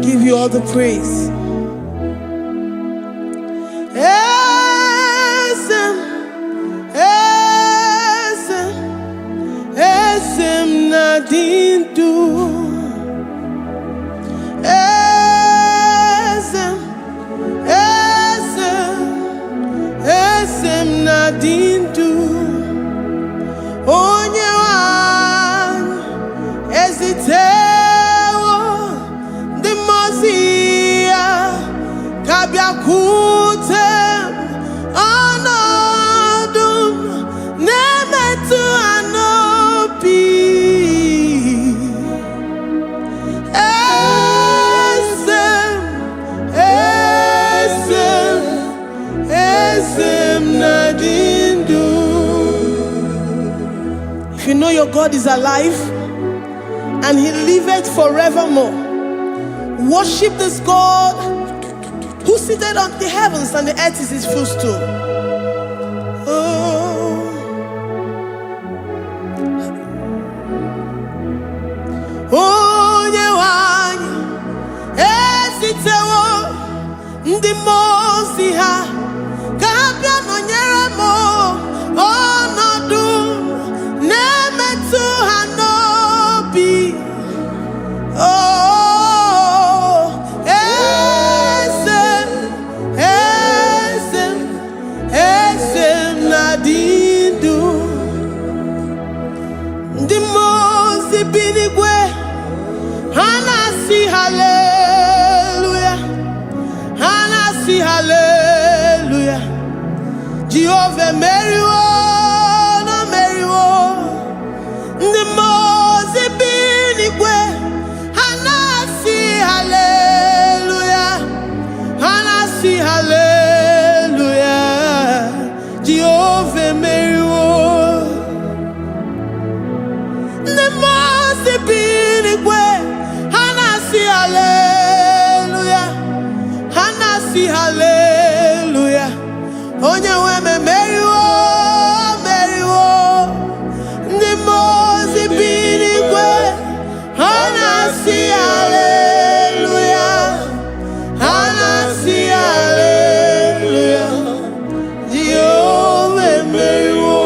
give you all the praise. Esem nadindu. Esem nadindu. Onye wan ezitewo di mozia kabia kutem anodum nemetu anopi. Esem nadindu. If you know your God is alive and he liveth forevermore, worship this God who seated on the heavens and the earth is his footstool. Oh, Nyewani, esitewo ndi mosi ha kabia no nyeremo onodu nemetu hanobi. Oh, esem nadindu. Ndi mosi binigwe hanasi hallelujah, hanasi hallelujah. Jehovah Meriwo, no Meriwo. The Mose binigwe hanasi hallelujah, hanasi hallelujah. Jehovah Meriwo. The Mose binigwe hanasi hallelujah, hanasi hallelujah. Onye weme Meriwo, Meriwo. The Mose binigwe hanasi hallelujah, hanasi hallelujah. Jehovah Meriwo.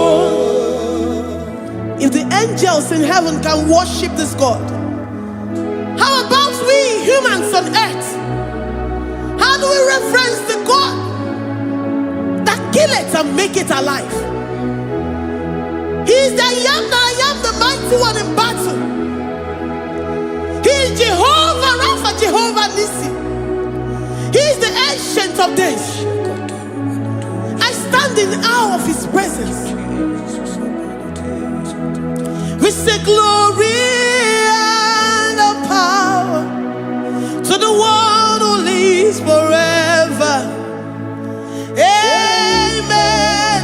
If the angels in heaven can worship this God, how about we humans on earth? How do we reference the God that kill it and make it alive? He is the I am, the mighty one in battle. He is Jehovah Rapha, Jehovah Nissi. He is the ancient of days. I stand in awe of his presence. We say glory and power to the one who lives forever. Amen,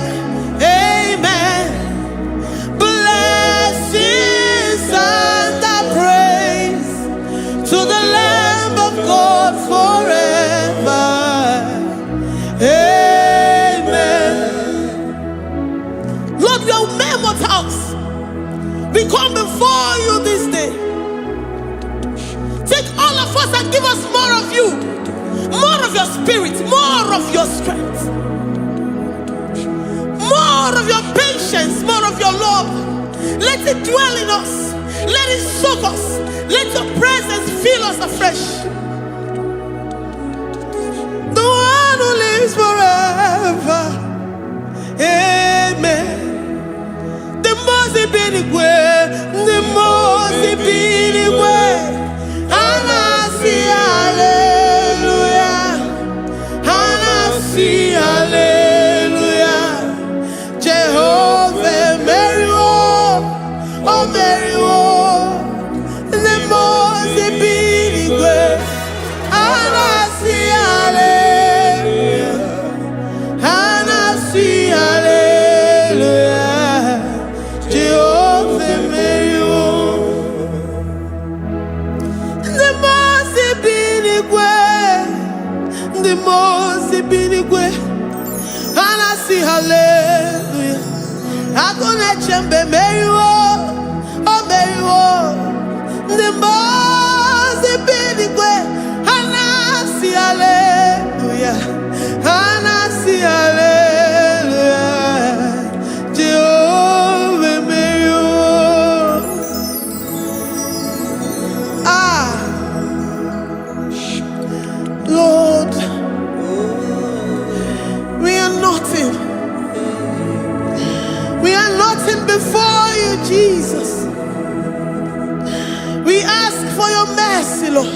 amen. Blessings and praise to the Lamb of God forever. Amen. Lord, we are mammoth house. We come before you this day. Take all of us and give us more of you, more of your spirit, more of your strength, more of your patience, more of your love. Let it dwell in us. Let it soak us. Let your presence fill us afresh. The one who lives forever. Amen. The Mose binigwe, the Mose binigwe. Hanasi hallelujah, hanasi hallelujah. Jehovah Meriwo, oh Meriwo. The Mose binigwe, hanasi hallelujah, hanasi hallelujah. Jehovah Meriwo. The Mose binigwe, hanasi hallelujah. Akone chembe Meriwo, oh Meriwo. The Mose binigwe, ask for your mercy, Lord.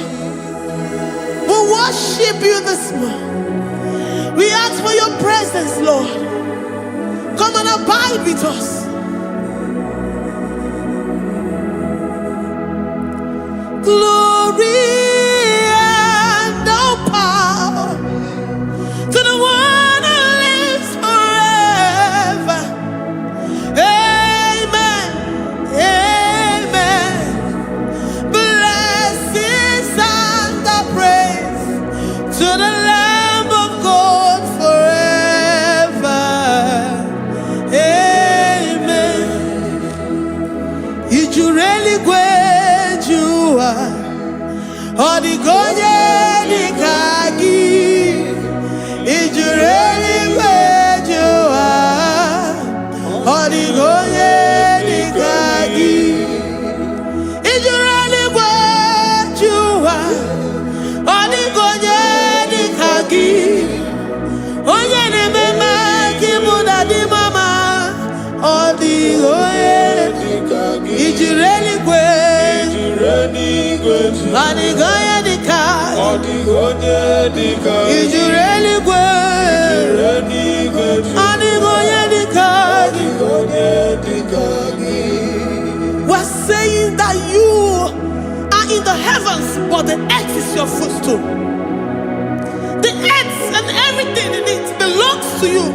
We worship you this morning. We ask for your presence, Lord. Come and abide with us. Glory and all power to the one who lives forever. Amen. Amen. Blessings and the praise to the Lamb of God forever. Amen. You really great you are. Odigonye dikagi. You really great you are. Odigonye dikagi. You really great you are. Odigonye dikagi. Onye ne mema kimuda di mama. Odigonye dikagi. You really great. Odigonye dikagi. Odigonye dikagi. You really great. Odigonye dikagi. We're saying that you are in the heavens, but the earth is your footstool. The earth and everything in it belongs to you.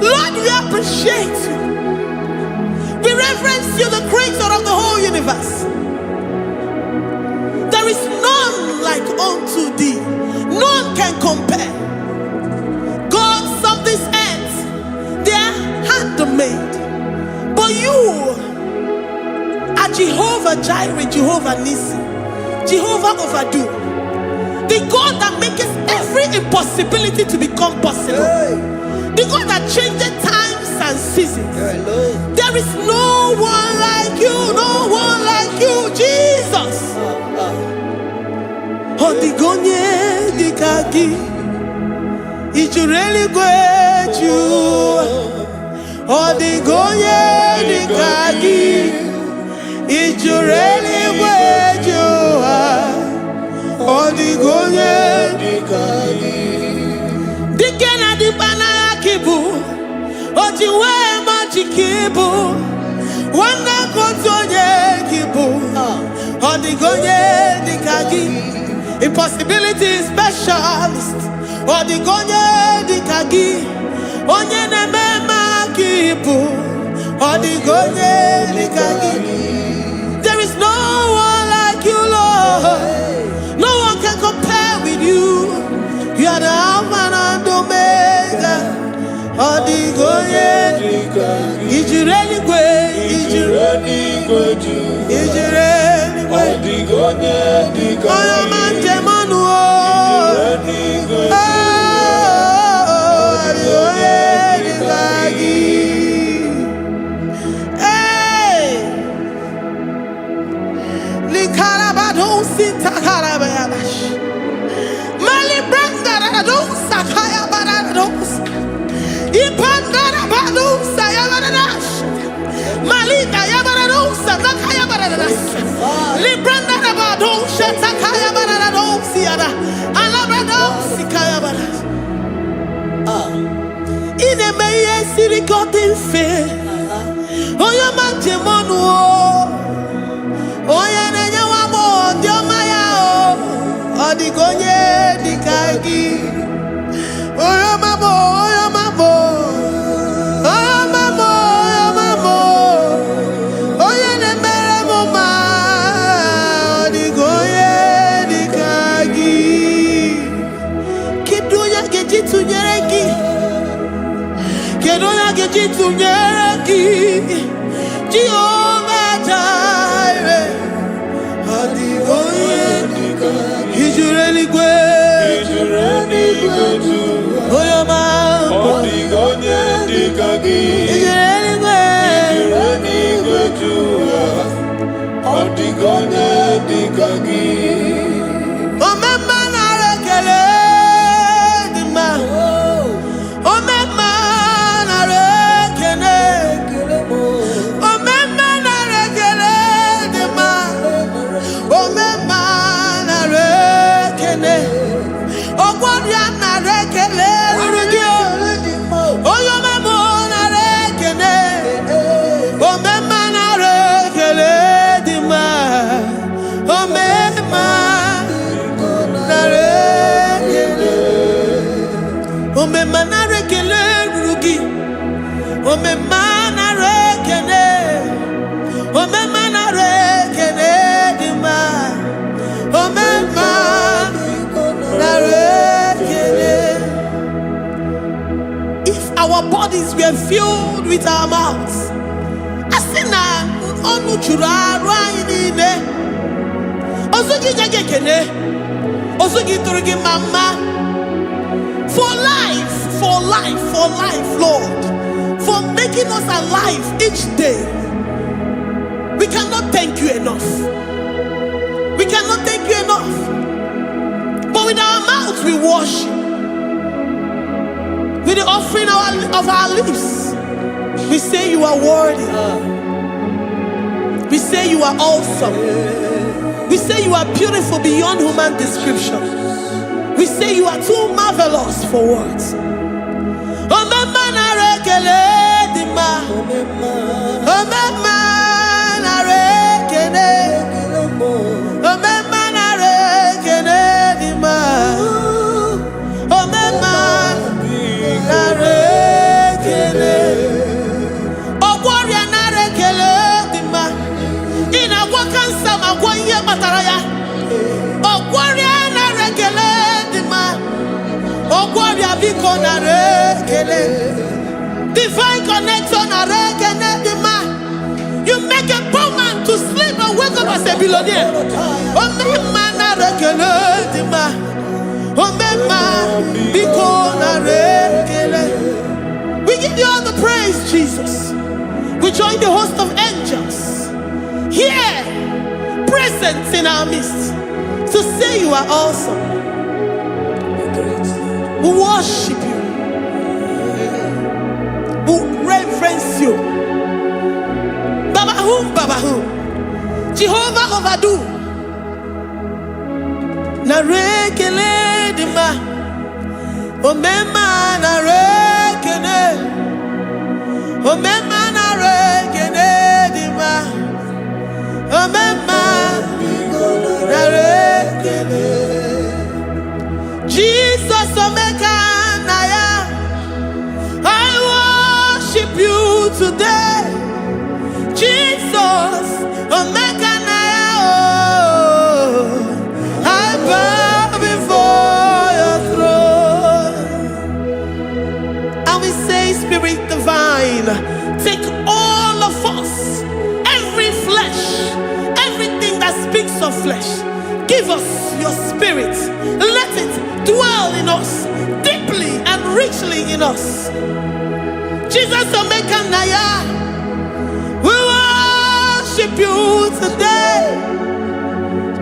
Lord, we appreciate you. We reverence you, the creator of the whole universe. There is none like unto thee. None can compare. Gods of this earth, they are handmade. But you are Jehovah Jireh, Jehovah Nissi, Jehovah Overdo. The God that makes every impossibility to become possible. The God that changes times and seasons. There is no one like you, no one like you, Jesus. Odigonye dikagi. You really great you. Odigonye dikagi. You really great you. Odigonye dikagi. Dikena dibana kibu. Ojiwe majikibu. Wana kotonye kibu. Odigonye dikagi. Impossibility specialist. Odigonye dikagi. Onye nemema kibu. Odigonye dikagi. There is no one like you, Lord. No one can compare with you. You are the Alpha and Omega. Odigonye dikagi. Is you really great? Is you really great? Is you really great? Odigonye dikagi. Oh, man, Jemanu. Odigonye dikagi. Oyo mamo, oyo mamo. Oyo mamo, oyo mamo. Oyo nemere moma. Odigonye dikagi. Kidunya gejitu nyereki. Kidunya gejitu nyereki. Jehovah Jireh. Odigonye dikagi. Is you really great? Is you really great? Oh, your man. Odigonye dikagi. Is you really great? Is you really great? Odigonye dikagi. Oh, my man, I rekele di ma. Oh, my man, I rekele. bodies were filled with our mouths. Asina onu chura rainine. Osugi jagekene. Osugi turugi mama. For life, Lord. For making us alive each day. We cannot thank you enough. We cannot thank you enough. But with our mouths we worship. With the offering of our lips, we say you are worthy. We say you are awesome. We say you are beautiful beyond human description. We say you are too marvelous for words. Divine connection. You make a poor man to sleep and wake up as a billionaire. We give you all the praise, Jesus. We join the host of angels here, present in our midst, to say you are awesome. We worship you. We reverence you. Baba Jehovah overdo. Na rekele dima. Omema na rekene. Omema na rekene dima. Omema na rekene. Jesus omeka naya. I worship you today. Jesus, omeka naya. I bow before your throne. And we say, Spirit divine, take all of us, every flesh, everything that speaks of flesh. Give us your spirit. Let it dwell in us, deeply and richly in us. Jesus, omeka naya. We worship you today.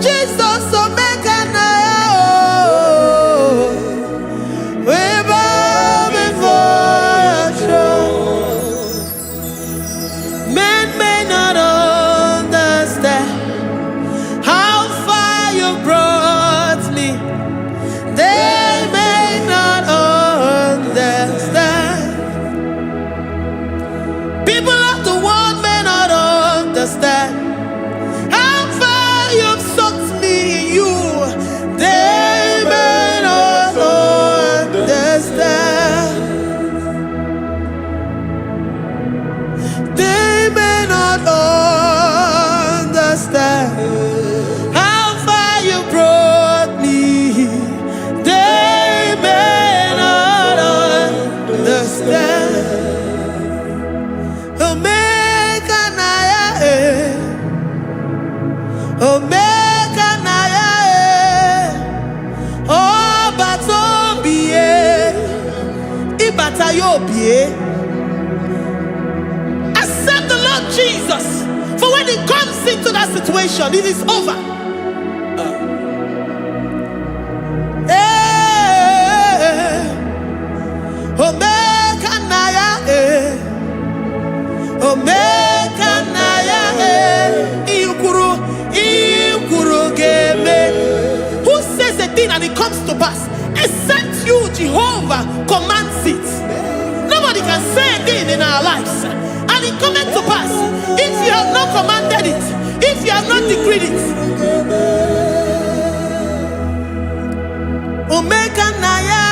Jesus, omeka naya. We bow before your throne. Men may not understand how far you brought me. They may not understand. People of the world may not understand how far you've sucked me in you. They may not understand. They may not understand how far you brought me. They may not understand. Omeka naya, omeka naya, oh batobie, ibatayobie. Accept the Lord Jesus, for when He comes into that situation, it is over. Omeka naya, omeka naya, iukuru game. Who says a thing and it comes to pass? Except you, Jehovah, commands it. Nobody can say a thing in our lives and it comes to pass if you have not commanded it, if you have not decreed it. Omeka naya,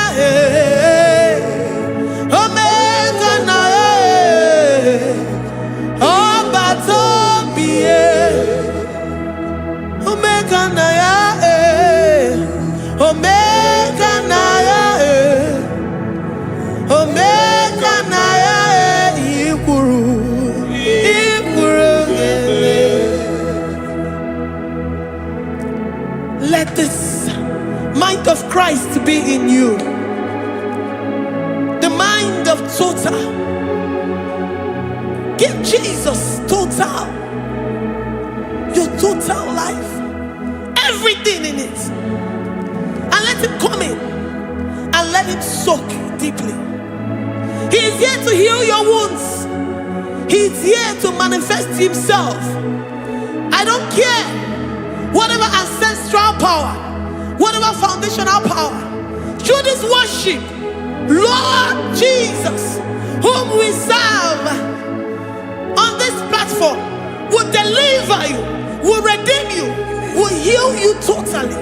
omeka naya, oh batobie, omeka naya, omeka naya, omeka naya. Christ be in you. The mind of total. Give Jesus total. Your total life. Everything in it. And let him come in. And let him soak deeply. He is here to heal your wounds. He is here to manifest himself. I don't care. Whatever ancestral power, whatever foundational power, through this worship, Lord Jesus, whom we serve on this platform, will deliver you, will redeem you, will heal you totally.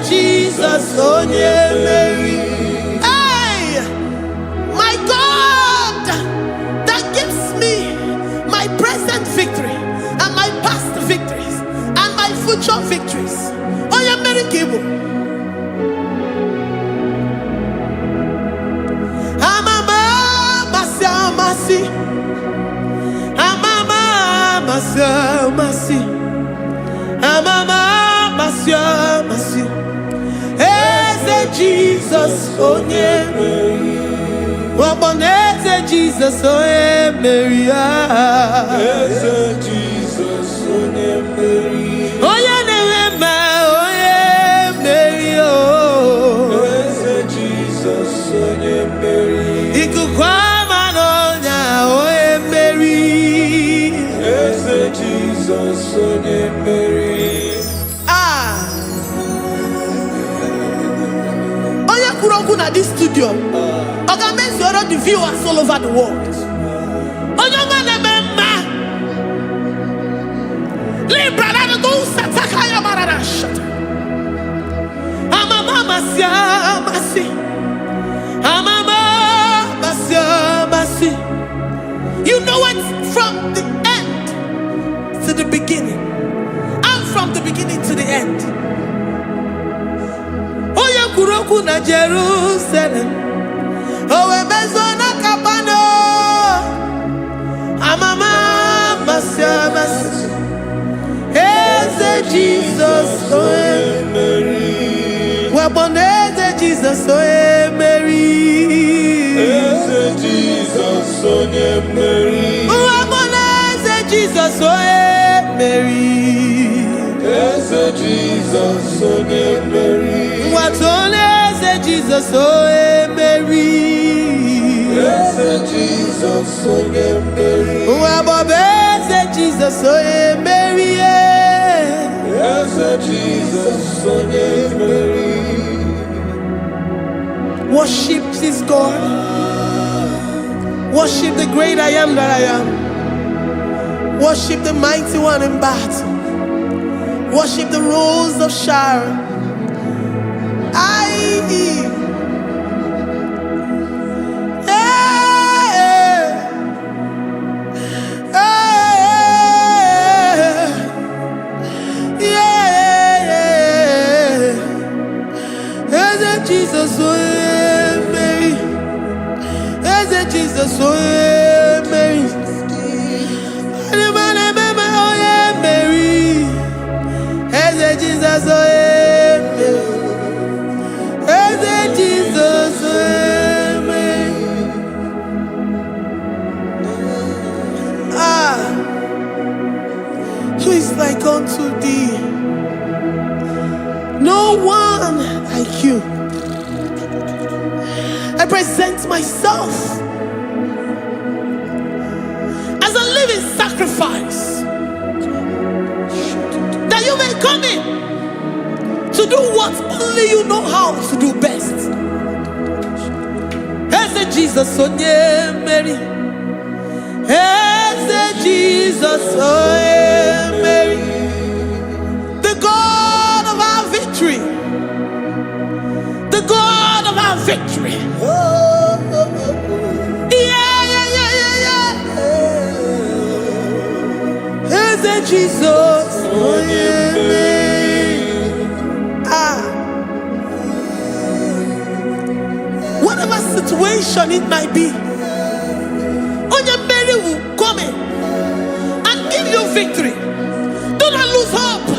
Jesus, oh yeah, Mary. Hey, my God, that gives me my present victory and my past victories and my future victories. Oh yeah, Mary Kibo. Amama masi, amama masi, amama masi. Jesus, oh yeah, Mary. Waboneze Jesus, oh yeah, Mary. Jesus, oh yeah, Mary. Oh yeah, Mary. Oh, Jesus, oh yeah, Mary. Ikukwama no nya, oh yeah, Mary. Jesus, oh yeah, Mary. At this studio, organize the viewers all over the world. You know it from the end to the beginning, and from the beginning to the end. Kuroku na Jerusalem, oh Bezona Kapano, Amama Masiamas, Eze Jesus, oh Mary, Waboneze Jesus, oh Mary, Eze Jesus, oh Mary, Waboneze Jesus, oh Mary, Eze Jesus, oh Mary. What on is Jesus, oh Mary? Yes, Jesus, oh Mary. What is Jesus, oh Mary? Yes, Jesus, oh Mary. Worship this God. Worship the great I am that I am. Worship the mighty one in battle. Worship the rose of Sharon. Jesus, oh Mary, Jesus, oh Mary, Mary, Jesus, oh Jesus, who is like unto thee? No one like you. I present myself as a living sacrifice, that you may come in to do what only you know how to do best. Eze Jesus, oh yeah, Mary. Eze Jesus, oh yeah, Mary. The God of our victory. The God of our victory. Eze Jesus, oh yeah, Mary. situation it might be, Onyemere will come in and give you victory. Do not lose hope.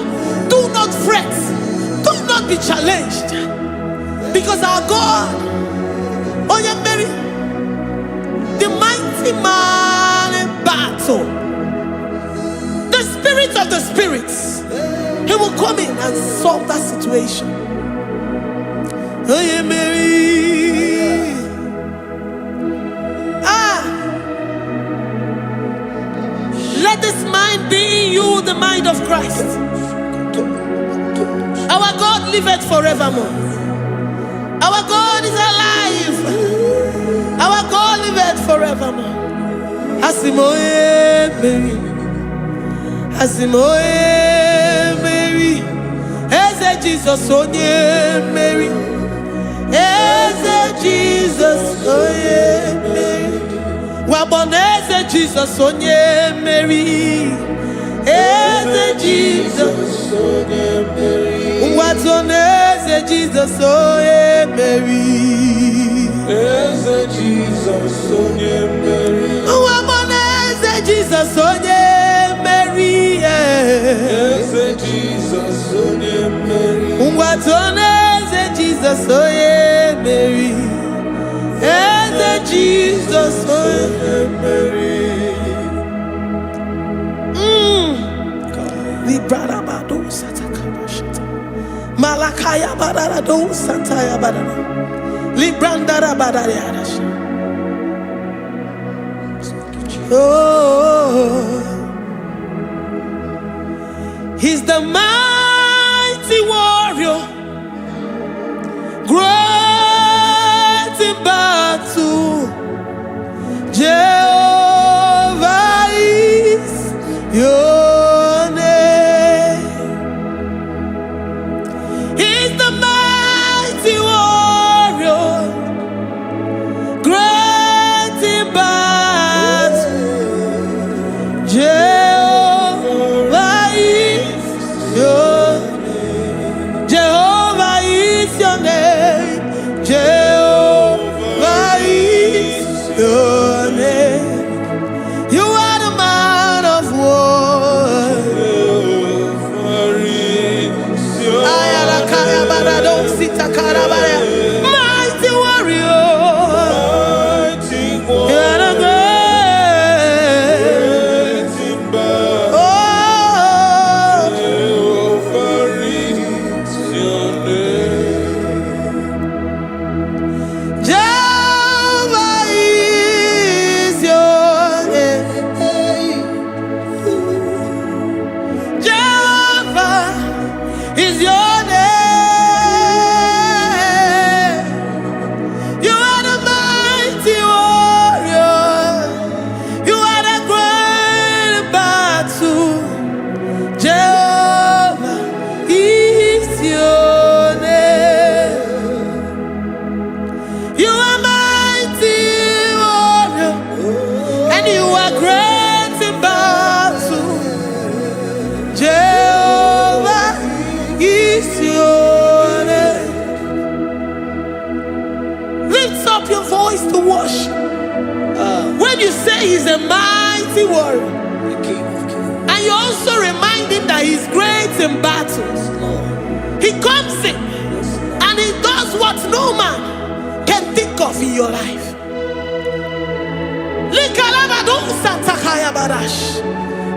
Do not fret. Do not be challenged. Because our God, Onyemere, the mighty man in battle, the spirit of the spirits, he will come in and solve that situation. Onyemere. Let this mind be in you, the mind of Christ. Our God liveth forevermore. Our God is alive. Our God liveth forevermore. Asimoye Mary. Asimoye Mary. Eze Jesus onye Mary. Eze Jesus onye Mary. Waboneze Jesus onye Mary. Eze Jesus onye Mary. Watoneze Jesus onye Mary. Eze Jesus onye Mary. Waboneze Jesus onye Mary. Eze Jesus onye Mary. Watoneze Jesus onye Mary. Eze Jesus onye Mary. Librada bado sataka shata. Malakaya badara do sataya badara. Libranda badara yadash. Oh, he's the mighty warrior, great in battle. Jehovah is your name. He's the mighty warrior, great in battle. Jehovah is your name. Jehovah is your name. Jehovah is your name. You are the man of war. Mighty warrior. You are the great. Oh, Jehovah is your name. Jehovah is your name. Jehovah is your name. You are the mighty warrior. You are the great battle. Jehovah is your name. You are mighty warrior, and you are great in battle. Jehovah is your name. Lift up your voice to worship. When you say he's a mighty warrior, and you also remind him that he's great in battles, he comes in and he does what no man can think of in your life.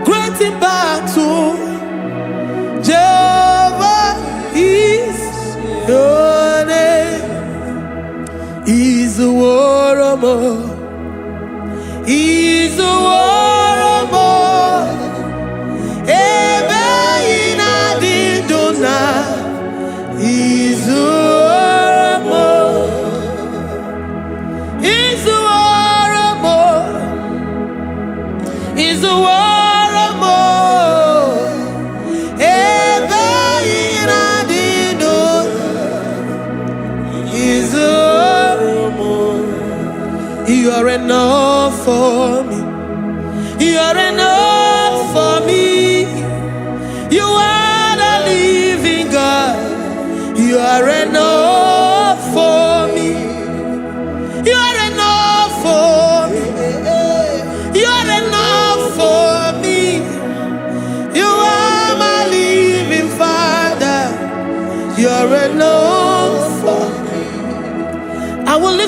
Great in battle, Jehovah is your name. He's a warrior. He's a warrior. Ebe ina didona. He's a warrior. He's a warrior. He's a warrior. Ebe ina didona. He's a warrior. You are enough for me. You are enough for me. You are the living God. You are enough for me. You are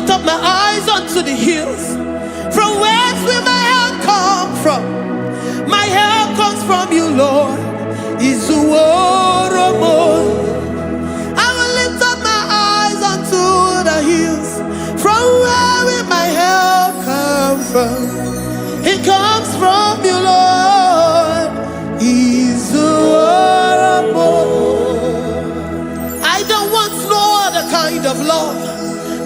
lift up my eyes unto the hills. From whence will my help come from? My help comes from you, Lord. I will lift up my eyes unto the hills. From where will my help come from? It comes from you, Lord. I don't want no other kind of love,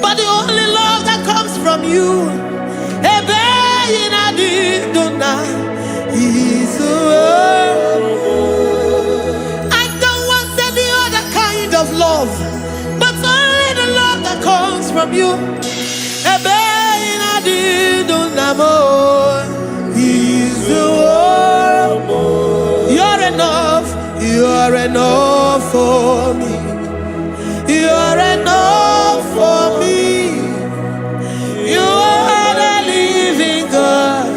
but the only love that comes from you. I don't want any other kind of love, but only the love that comes from you. You're enough. You're enough for me. You're enough for me. You are the living God.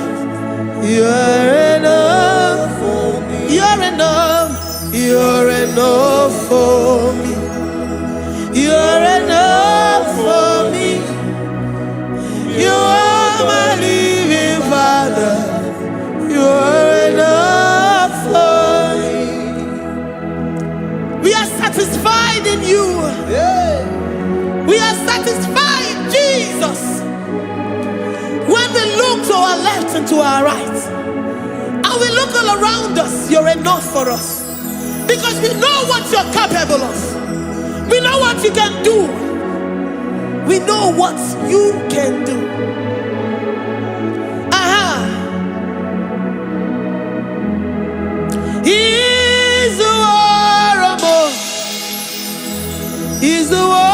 You're enough for me. You're enough. You're enough for me. You're enough for me. You are my living Father. You're enough for me. We are satisfied in you. We are satisfied, Jesus. When we look to our left and to our right, and we look all around us, you're enough for us. Because we know what you're capable of. We know what you can do. We know what you can do. He's the war. He's the war.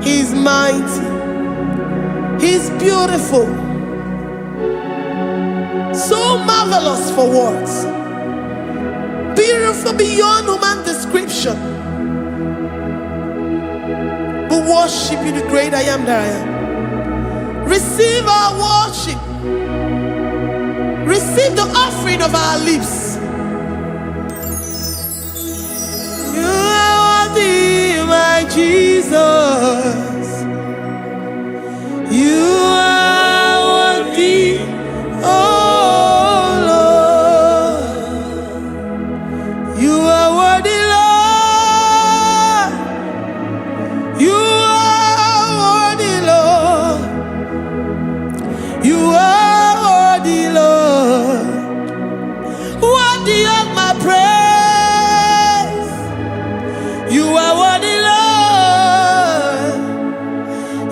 He's mighty. He's beautiful. So marvelous for words. Beautiful beyond human description. We worship you, the great I am that I am. Receive our worship. Receive the offering of our lips. You are worthy, my Jesus. You are worthy, oh Lord. You are worthy, Lord. You are worthy, Lord. You are worthy, Lord. Worthy of my praise. You are worthy, Lord.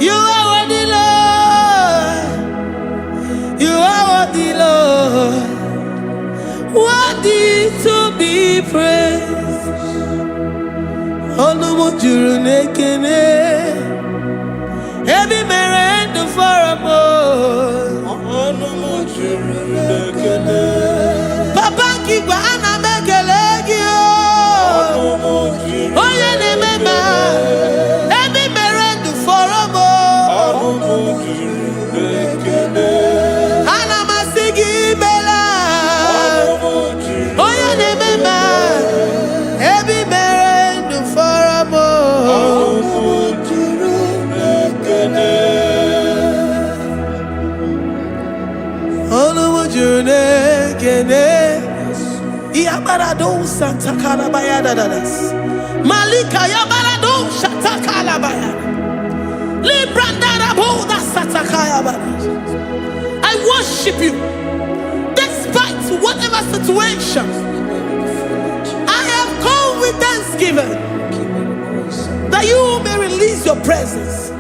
You are worthy, Lord. You are worthy, Lord. Worthy to be praised. Onumujuru nekene. Every merend for a more. Onumujuru nekene. Papa kigwa ana mekelegio. Onumujuru. Oye ne mema. Every merend for a more. Onumujuru nekene. Ana masigi bela. Onumujuru. Oye ne mema. Every merend for a more. Onumujuru nekene. Yabarado Santa Calabayada. Malika Yabarado Shata Calabaya. Librandara Boda Satakaya. I worship you despite whatever situation. I have come with thanksgiving that you may release your presence.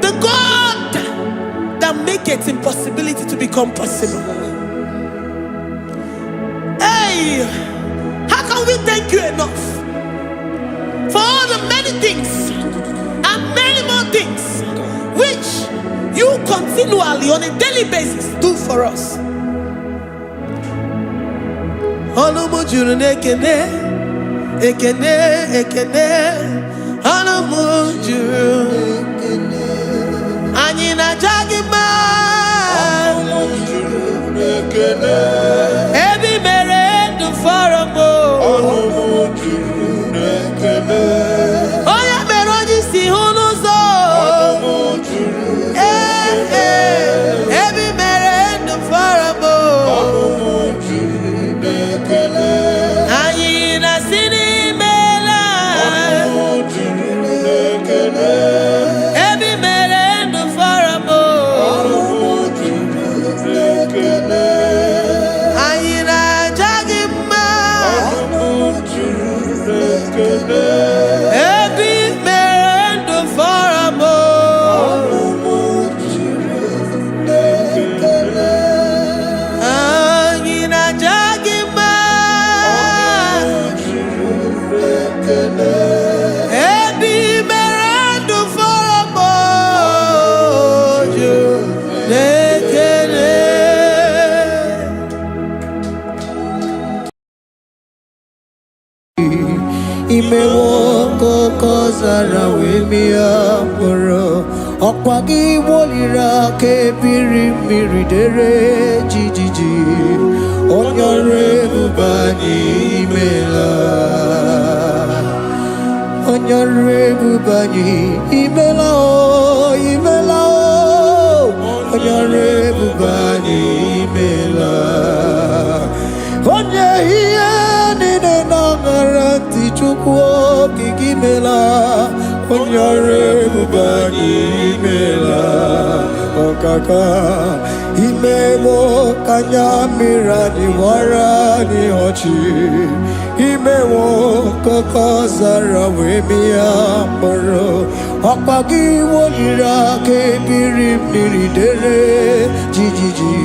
The God that makes impossibility to become possible. Hey, how can we thank you enough for all the many things and many more things which you continually on a daily basis do for us? Ekene, ekene, anamujuru, anyina jagima, ebi mere du faramo, oya meroji si hunuzo, ebi mere du faramo. Kozara wemia poro okwagi wolira ke biri miridere jijiji onyore bubani imela onyore bubani imela o imela o onyore bubani imela onye hiye nine nangaranti chukwo kikimela onyore bubani imela okaka imemo kanyamira ni wara ni hochi imewo koko zara wemia moro okpagi wolira ke biri miridere jijiji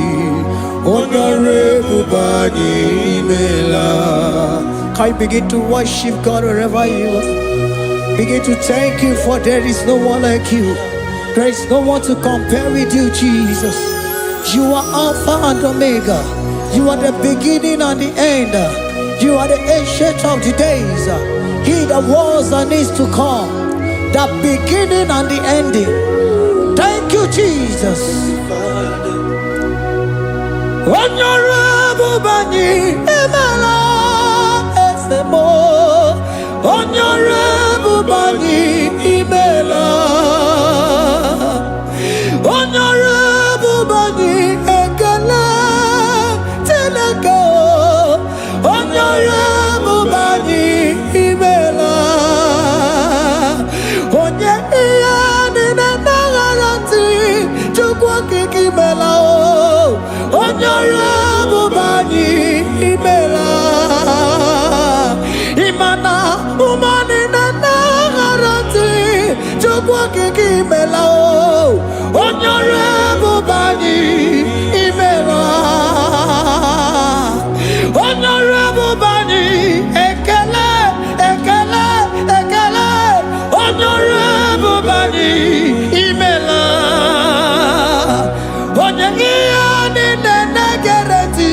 onyore bubani imela. Can you begin to worship God wherever you are? Begin to thank Him, for there is no one like you. There is no one to compare with you, Jesus. You are Alpha and Omega. You are the beginning and the end. You are the ancient of the days. He that was and is to come. The beginning and the ending. Thank you, Jesus. Honorable Bani Emala Esemo. Honorable Bani Emela. Honorable Bani kiki mela o onyore bubani imela onyore bubani ekele ekele ekele onyore bubani imela onyengiya ni negereti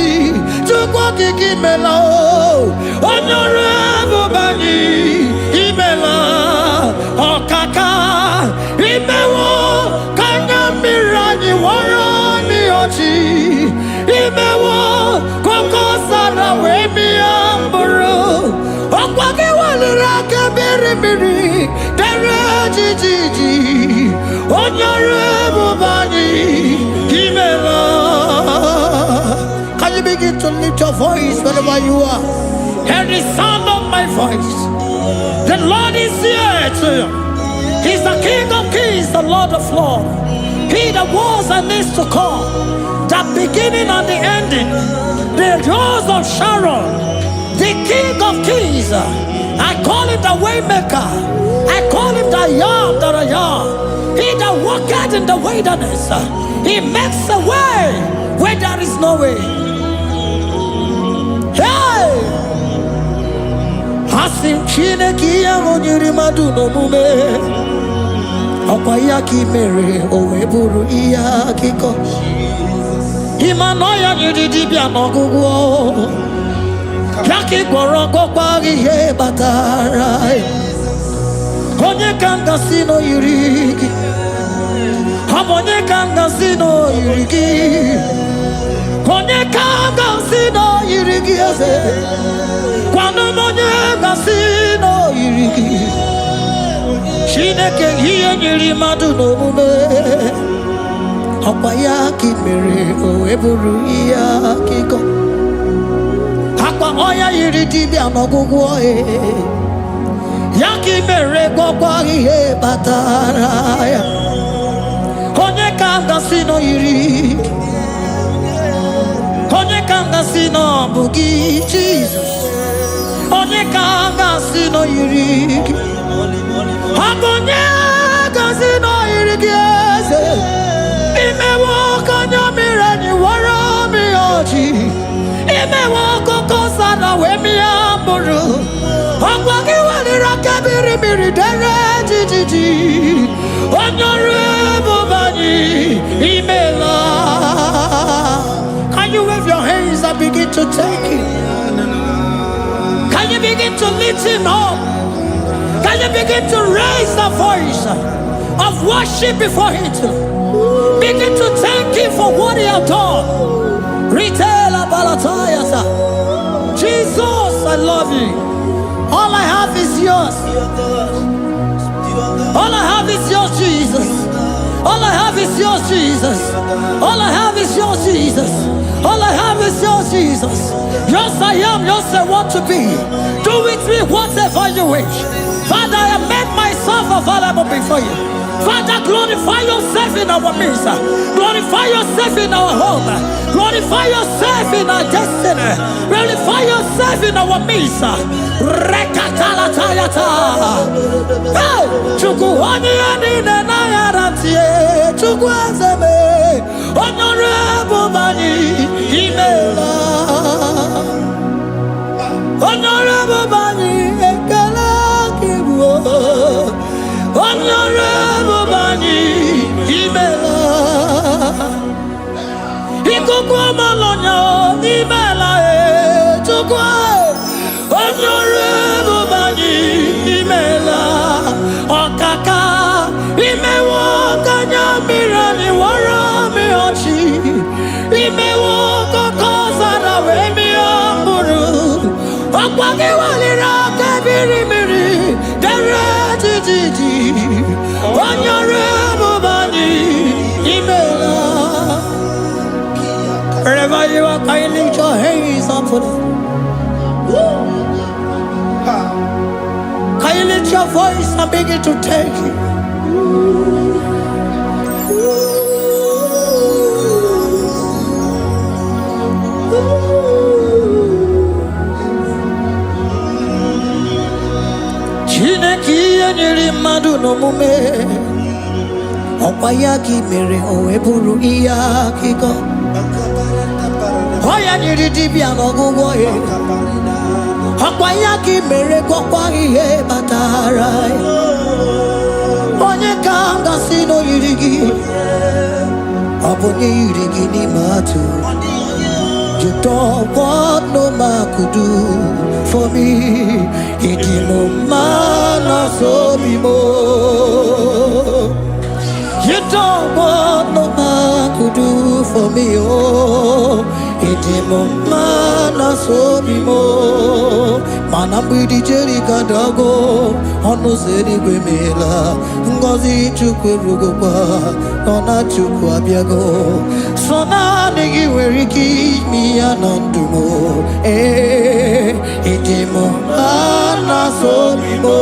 chukwu kiki mela o onyore bubani imela okaka imewo kanya mirani warani ochi imewo koko sara we mi amburu okwake walira kabiri miri dere jijiji onyore bubani imela. Can you begin to lift your voice wherever you are? Hear the sound of my voice. The Lord is here to you. He's the King of Kings, the Lord of Lords. He that was and is to come, the beginning and the ending, the rose of Sharon, the King of Kings. I call him the Waymaker. I call him the Yam that I am. He that walketh in the wilderness, he makes a way where there is no way. Hey! Hasim Chineki Yamonyuri Maduno Mume Okwayaki Mere Oweburu Iyakiko Imanoya Yudibia Nogugo Yaki Goroko Kwagi He Batarai Konye Kanga Sino Yurigi Hamonye Kanga Sino Yurigi Konye Kanga Sino Yurigi Kwano monye kasino yiriki Shineke hiye nyiri madu no mume Akwaya kimere oweburu iya kiko Akwa oya yiriti bi anogugu oe Yaki mere kwa hiye bataraya Konye kanga sino yiriki Konye kanga sino bugi Jesus Onye kanga sino yiriki Akonye kanga sino yiriki eze Imewo kanya mirani wara miyoji Imewo koko sana we miyamburu Akwaki walira kabiri miri dere jijiji Onyore bubani imela. Can you wave your hands and begin to take it? Can you begin to lift him up? Can you begin to raise the voice of worship before him? Begin to thank him for what he has done. Retailer Balatayasa. Jesus, I love you. All I have is yours. All I have is yours, Jesus. All I have is yours, Jesus. All I have is yours, Jesus. All I have is yours, Jesus. Yours I am, yours I want to be. Do with me whatever you wish. Father, I have made myself available before you. Father, glorify yourself in our midst. Glorify yourself in our home. Glorify yourself in our destiny. Glorify yourself in our midst. Rekatalatayata. Hey! Chukwani anine na yaratie. Chukwazeme. Honorable Bani Imela. Honorable Bani Ekala Kibu. Honorable Bani Imela. Ikukwa Malonya Imela Chukwa. Honorable Bani Imela. Okaka Imewo Kanya Mirani Wara Miyochi Imewo Koko Sara we mi amburu Okwage walira kabiri miri dere jijiji Onyore bubani imela. Wherever you are, can you lift your hands up for them? Can you lift your voice and begin to take it? Chineki yeniri madu no mume Okwayaki mere oeburu iya kiko. Oya niridi no gugo ye. Okwayaki mere kokwa ihe batara. Onye kanga sino yirigi. Obonye yirigi ni matu. You don't want no man could do for me. It is no man so be more. You don't want no man could do for me. Oh, it is no man so be more. Manambi di Jerica Dago, Ono Zeri Bemela, Ngozi Chukwerugopa, Nona Chukwabiago, Sona Nigi Weriki, me Anandumo, Idimo, Anna Sobimo.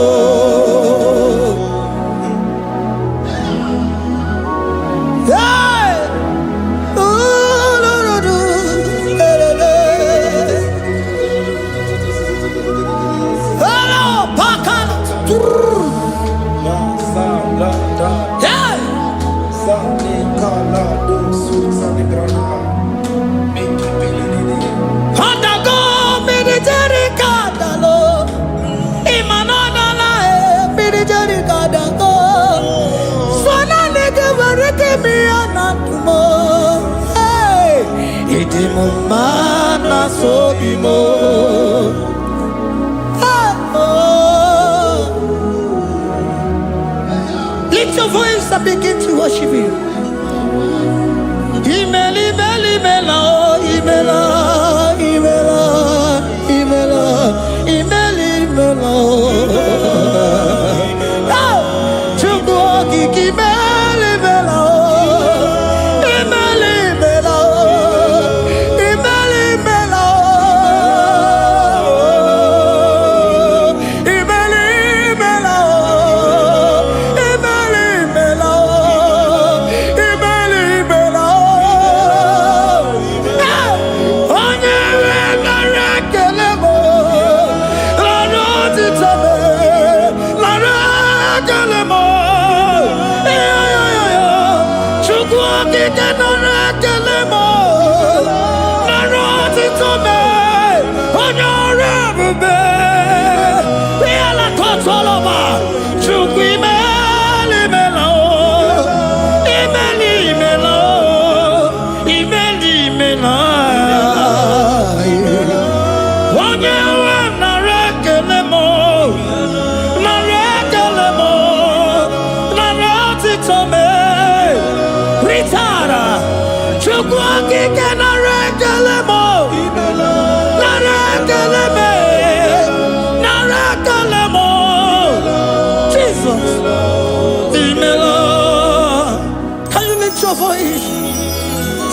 Mana so bimo. Lift your voice and begin to worship Him. Imeli, meli, mela, imela, imela, imela, imeli, mela. Chukwuoki kimeli, mela.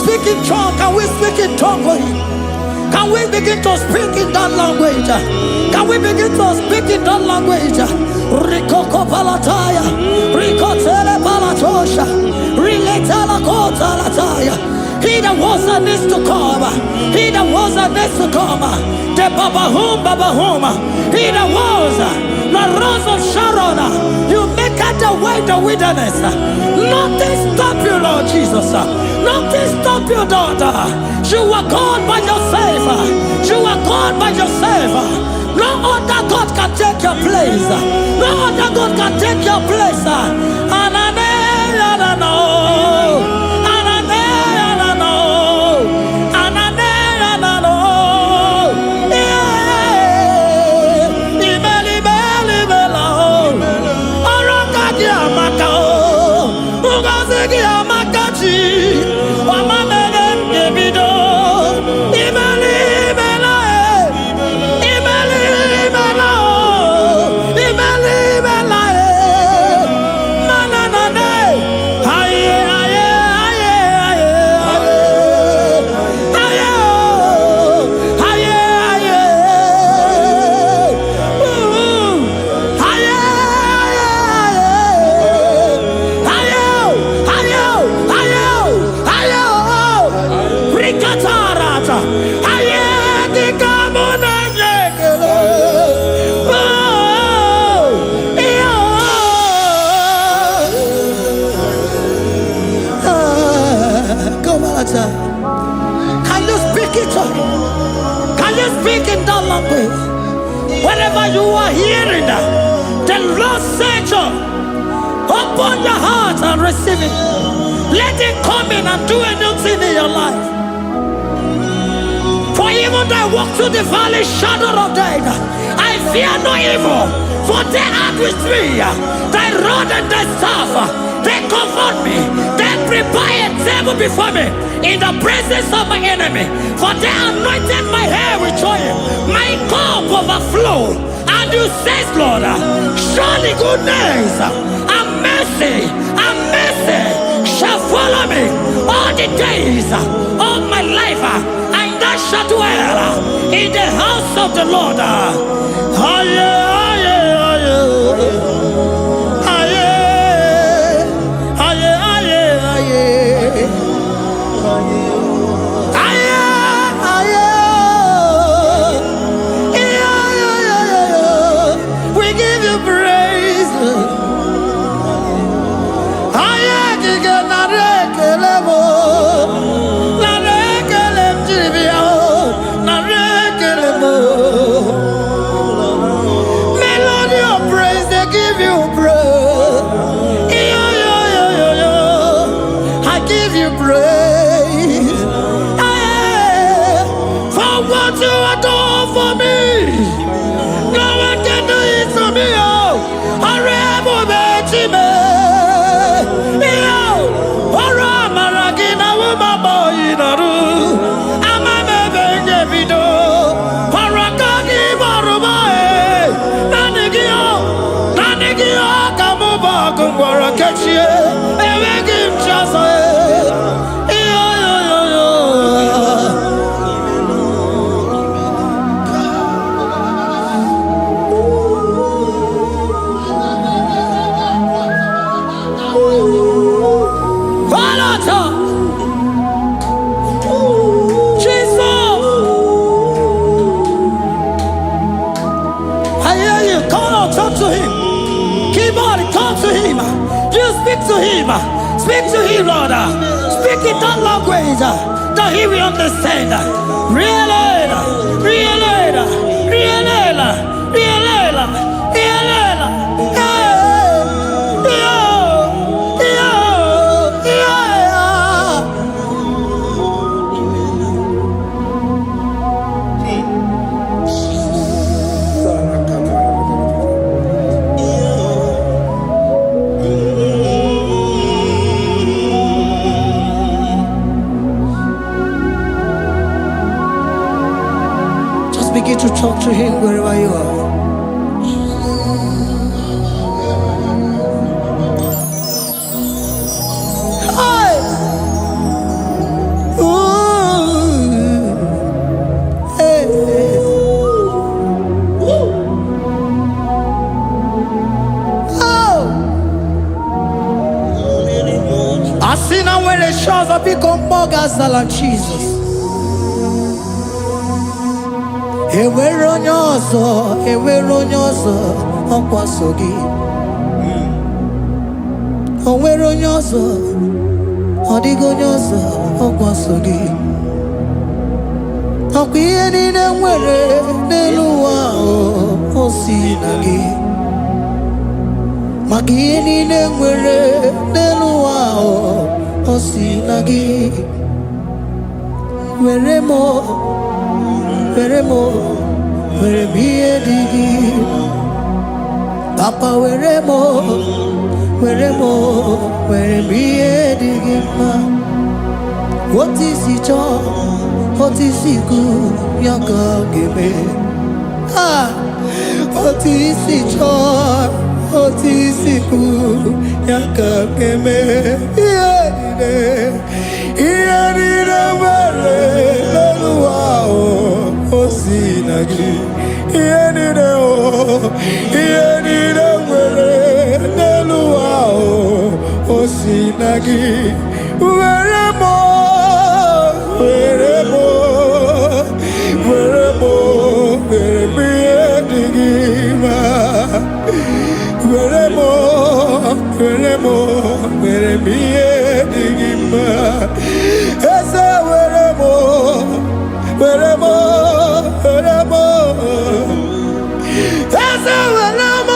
Speak in tongue. Can we speak in tongue for Him? Can we begin to speak in that language? Can we begin to speak in that language? Rikoko palataya, rikotele palatosha, riletala kota lataya. He that was and is to come. He that was and is to come. The Babahum, Babahum. He that was the rose of Sharon. You make out the way the wilderness. Nothing stop you, Lord Jesus. Nothing stop you, daughter. You are God by yourself. You are God by yourself. No other God can take your place. No other God can take your place. The Lord said, open your heart and receive it. Let it come in and do a new thing in your life. For even though I walk through the valley shadow of death, I fear no evil. For they are with me. Thy rod and thy staff, they comfort me. They prepare a table before me in the presence of my enemy. For they anointed my hair with oil. My cup overflow. And you say, Lord, surely goodness and mercy shall follow me all the days of my life. And I shall dwell in the house of the Lord. We give you praise. Melody of praise, they give you praise. I give you praise. For what you have done for me, no one can do it for me. Speak to him, Lord. Speak in that language that he will understand. Begin to talk to him wherever you are. Hey. Ooh. Hey. Oh. I see now where the shores have become more gassal than Jesus. Ewere onye ọzọ ọkwaso gị. O nwere onye ọzọ, ọ dịghị onye ọzọ ọkwaso gị. Ọkwa ihe niile nwere n'elu ụwa o si na gị. Maka ihe niile nwere n'elu ụwa o si na gị. Were m ihe dị gị. Papa were m ihe dị gị mma. Otu isi chọọ, otu isi kwu ya ka ọ ga-eme. Otu isi chọọ, otu isi kwu ya ka ọ ga-eme. Ihe niile nwere n'elu ụwa o si na gị. Ihe niile nwere n'elu ụwa o si na gị. Were m ihe dị gị mma. Were m ihe dị gị mma. Eze were m Eze were m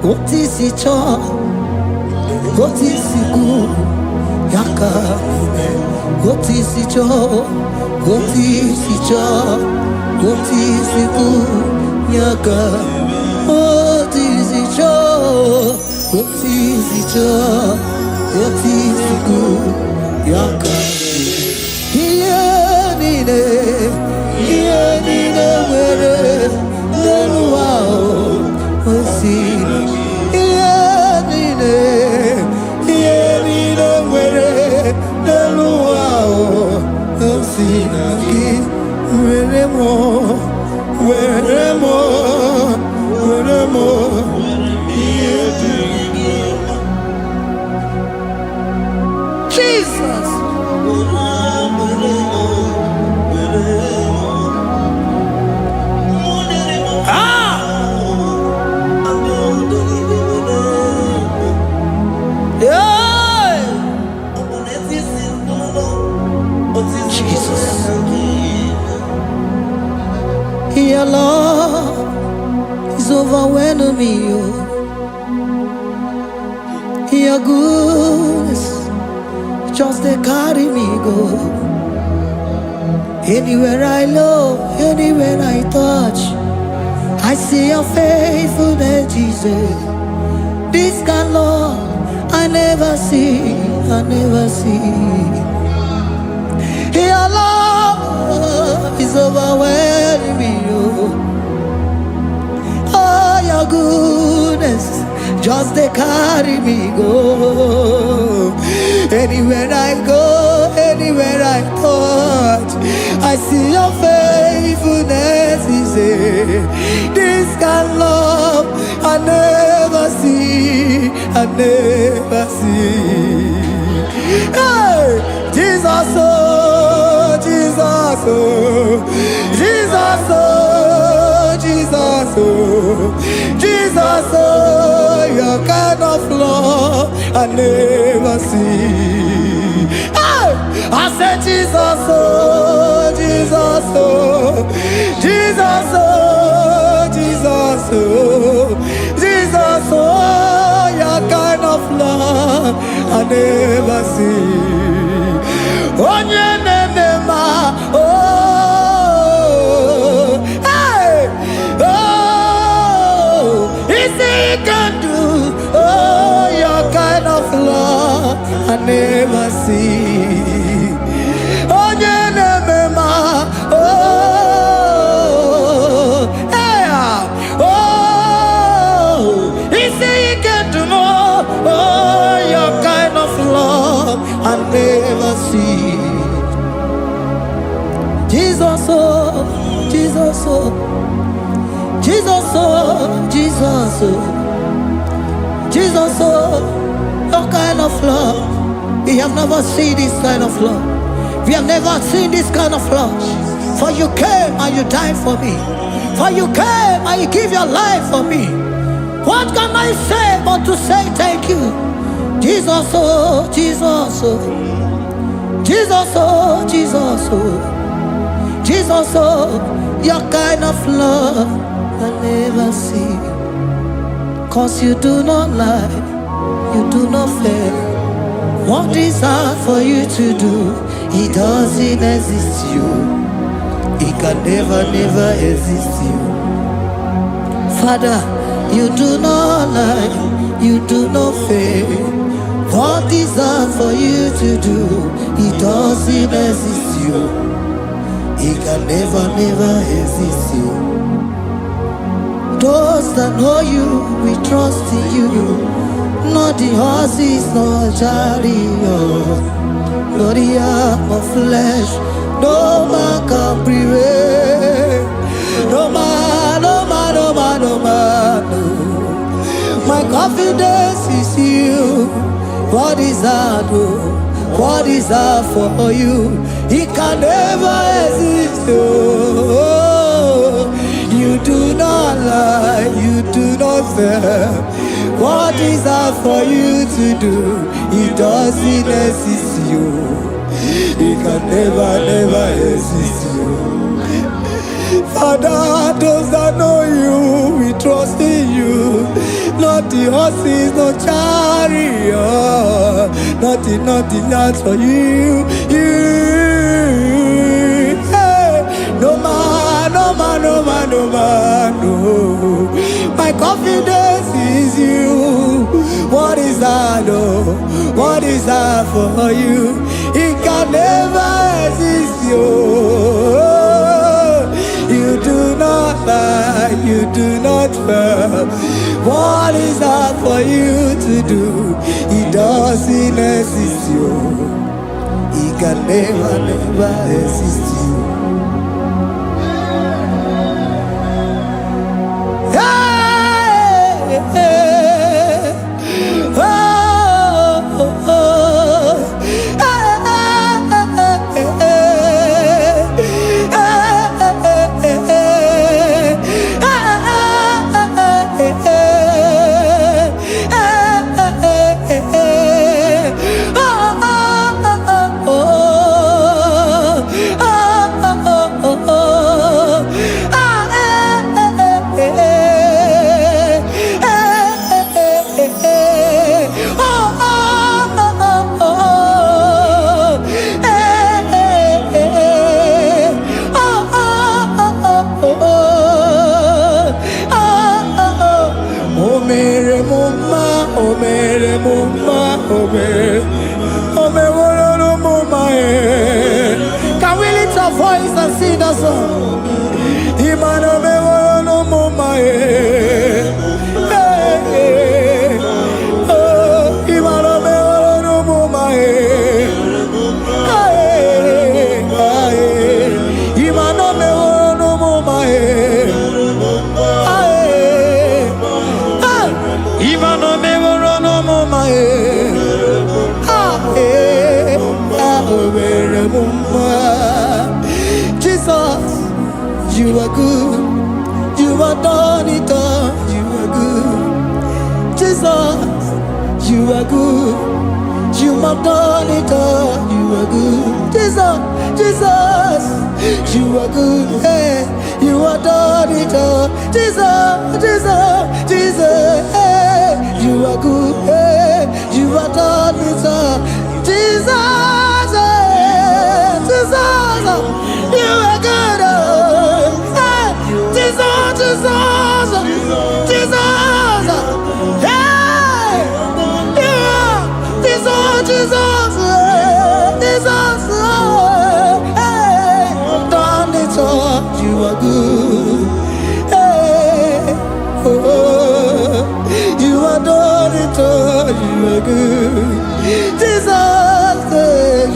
What is it all? What is it good? Yaka. What is it all? What is it all? What is it good? Yaka. What is it all? What is it all? What is it good? Yaka. Here nine, where no wow. See. Jesus. Your love is overwhelming me. Your goodness just they carry me go. Anywhere I look, anywhere I touch, I see your faithfulness, Jesus. This kind of love I never see, I never see. Your love is overwhelming me. Oh, your goodness just they carry me go. Anywhere I go, anywhere I touch, I see your faithfulness. This kind of love I never see, I never see. Hey, Jesus, oh, Jesus, oh, Jesus, oh, Jesus, oh, Jesus, oh, your kind of love I never see. Hey, I said Jesus, oh, Jesus, oh, Jesus, oh, Jesus, oh, Jesus, oh, your kind of love I never see. Oh, hey, oh, easy can do. Oh, your kind of love I never see. Oh, hey, oh, easy can do more. Oh, your kind of love I never see. Jesus, oh, Jesus, oh, Jesus, oh, Jesus, oh, Jesus, oh, your kind of love. We have never seen this kind of love. We have never seen this kind of love. For you came and you died for me. For you came and you give your life for me. What can I say but to say thank you? Jesus, oh, Jesus, oh, Jesus, oh, Jesus, oh. Jesus, oh, your kind of love I never see. 'Cause you do not lie, you do not fail. What is hard for you to do, it doesn't exist you. It can never, never exist you. Father, you do not lie, you do not fail. What is hard for you to do, it doesn't exist you. He can never, never exist you. Those that know you, we trust in you. Not the horses, not chariot, not the arm of flesh. No man can prevail. No man, no man, no man, no man. No. My confidence is you. What is that? What is that for you? He can never exist. Oh, you do not lie, you do not fail. What is that for you to do? It doesn't exist you. It can never, never exist you. Father, those that know you, we trust in you. not the horses, no chariot, nothing that's for you. Hey, no man, no. My confidence is you. What is that, oh? What is that for you? It can never exist, you. You do not lie, you do not fail. What is that for you to do? It doesn't exist, you. It can never exist, you. Can we lift our voice and sing that song? Jesus, you are good. You are done it all. You are good. Jesus, you are good. You have done it all. You are good. Jesus, you are good. Hey, you have done it all. Jesus, hey, you are good. Hey, you have done it all. Jesus, you are good. Hey, Jesus, hey, you are Jesus, hey, done it all. You are good. Hey, oh, you are done it all. You are good. Jesus,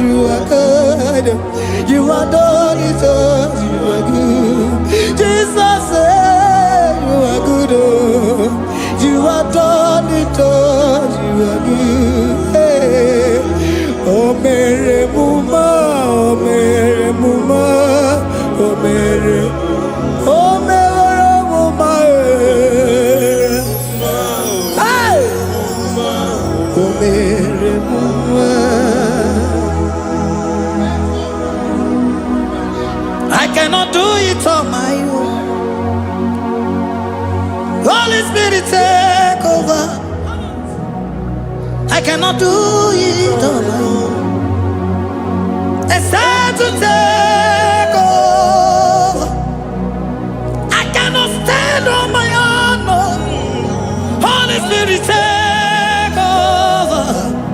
you are good. You are done it all. You are good. Jesus, you are good. Oh, you are done it all. You are good. Hey. Oh, Mary Muma, oh, Mary Muma, oh, Mary, oh, Mary Muma, hey, oh, Mary Muma. I cannot do it on my own. Holy Spirit, take over. I cannot do it on my own. It's time to take over. I cannot stand on my own. No. Holy Spirit, take over.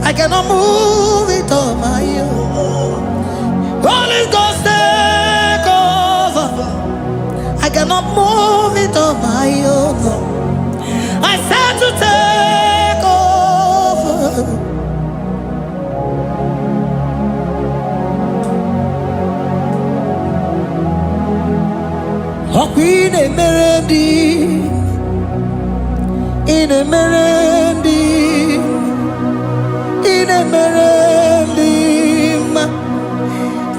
I cannot move it on my own. Holy Ghost, take over. I cannot move it on my own. I said to take over. Oh, in a melody, in a melody, in a melody,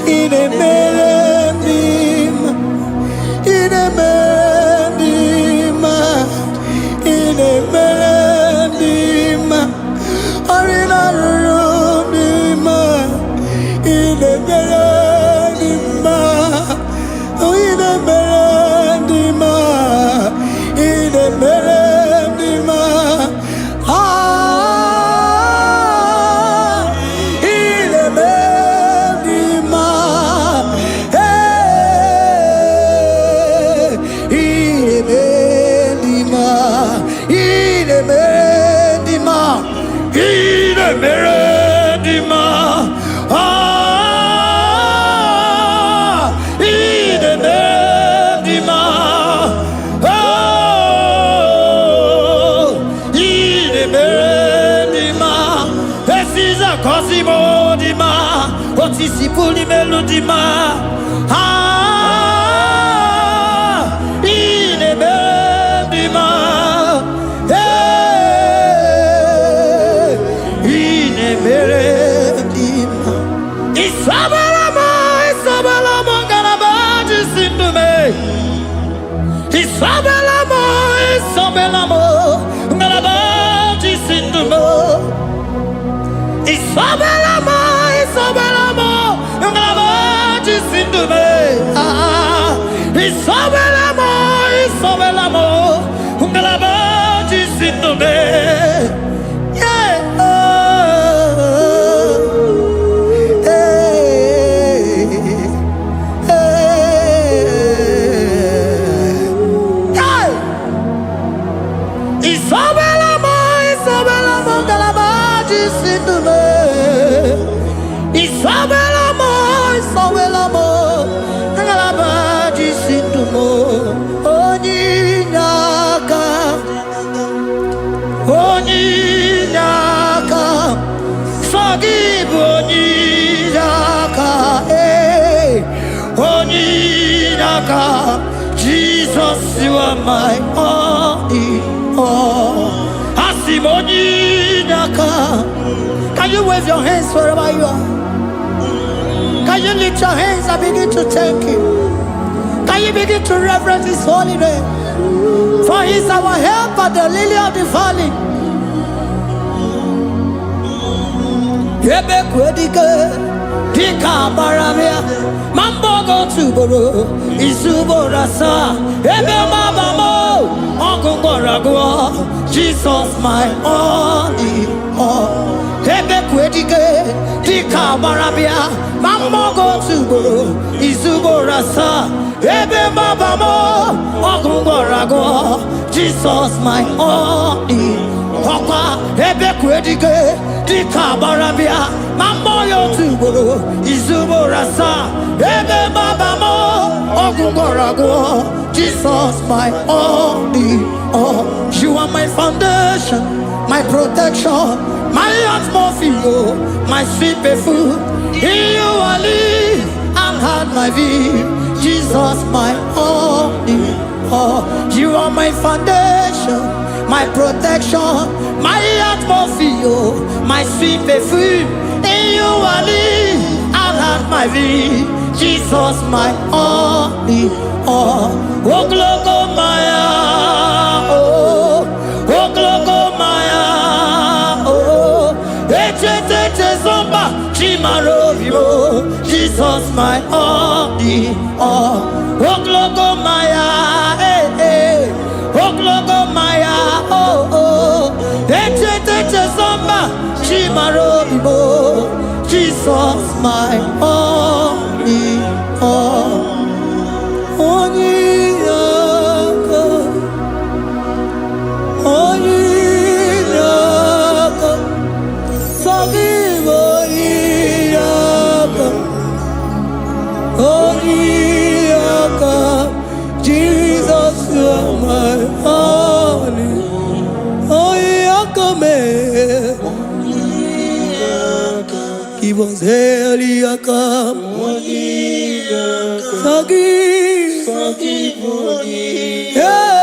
in a melody, in a melody, in a melody, or in a room, in a melody, in a melody, in a melody, dima, otisi puli melodima. Ine bendima, ine bendima. Isabelamo, Isabelamo, garabaji sindume. Isabelamo, Isabelamo, garabaji sindume. Isabelamo, Isabelamo, garabaji sindume. Isabelamo, Isabelamo, garabaji sindume. Isabelamo, Isabelamo, ngalabaji sindumo. Onyinaka, onyinaka, sagibu onyinaka, onyinaka. Jesus, you are my only all. Asim onyinaka. Can you wave your hands wherever you are? Can you lift your hands and begin to thank Him? Can you begin to reverence His holy name? For He is our help at the lily of the valley. Yebe kwedike, dika baramia, mambo go tuboro, isubora sa, ebe mabamo, ogungorago, Jesus my only all. Ebe kwedike, dika baramia, mambo go tuboro, isubora sa, ebe mabamo, ogungorago, Jesus my only all. Ebe kwedike, dika baramia, mambo yo tuboro, isubora sa, ebe mabamo, ogungorago, Jesus my only all. You are my foundation, my protection, my atmosphere, my sweet perfume. In you I live and had my being. Jesus my only all. You are my foundation, my protection, my atmosphere, my sweet perfume. In you I live and had my being. Jesus my only all. Oh glogo maya, oh glogo maya, oh eche zomba chimaro vivo. Jesus my only all. Oh glogo maya, oh glogo maya, oh eche zomba chimaro vivo. Jesus my only all. Onyinaka, onyinaka, sagibo onyinaka, onyinaka. Jesus, you are my only. Onyinaka me, give us heliaka, onyinaka, sagibo onyinaka.